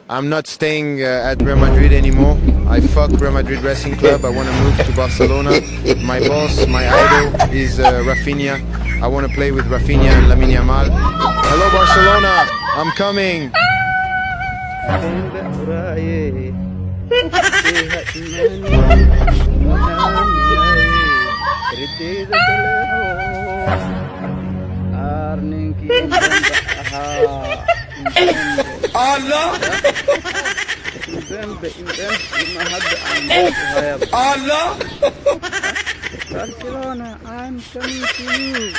I'm not staying at Real Madrid anymore. I fuck Real Madrid Racing Club. I want to move to Barcelona. My boss, my idol is Rafinha. I want to play with Rafinha and Lamine Yamal. Hello Barcelona, I'm coming. Allah Barcelona, I'm coming to you.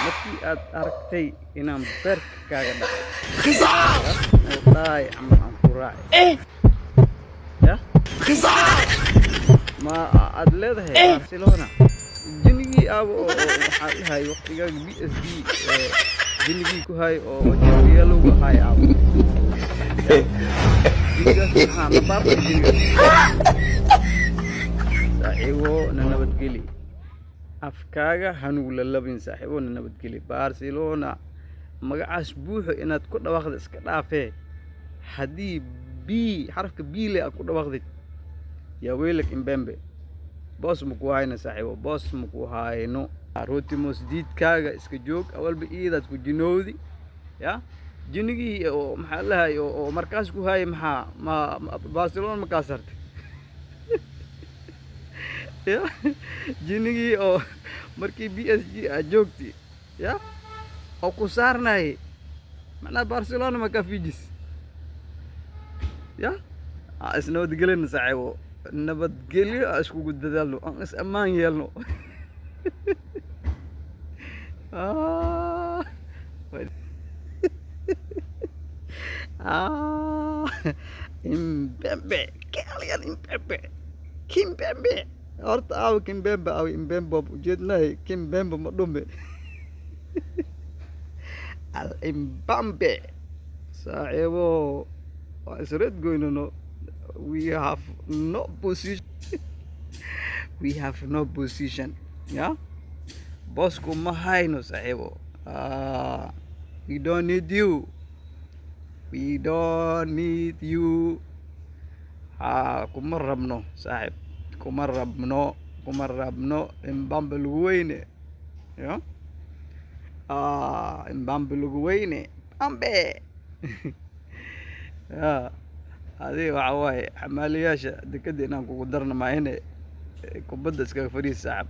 markii aad aragtay inaan beerka kaaga dhacay ama aan ku raacay ma aad leedahay Barcelona jinigii abo waxa lahay waqtigaaga PSG jinigii ku hay oo wajhiga lagu hay abo jinigii ma baabka jinigii saaxiibo nabadgeli afkaaga hanuug la labin saaxiibo nabadgeli Barcelona magacaas buuxo inaad ku dhawaaqdo iska dhaafee hadii xarafka B le ku dhawaaqdid yaa weelak Mbembe boos ma ku hayna saaxiibo boos ma ku hayno rooti musdiidkaaga iska joog awalba iidaad ku jinowdi ya jinigii oo maxaa lahay oo markaas ku hay maxaa Barcelona ma ka sartay ya jinigii oo markii PSG aad joogtay ya oo ku saarnay mana Barcelona ma ka fijis ya isnabadgelin saaxiibo nabadgelyo isku dadaalno aan is amaan yeelno Mbembe Kylian Mbembe Kimpembe horta aw Kimpembe aw Mbembe ujeednahay Kimpembe ma dhume al Mbembe saaxiibo waa isreed goynano we have no position yeah boss ko ma hayno saaxiibo we don't need you kuma rabno saaxiib kuma rabno Mbembe lagu weyne yeah Mbembe lagu weyne Mbembe هذه وعواي حمالياشة دكدي نانكو قدرنا معينة كوبدس كفريس صعب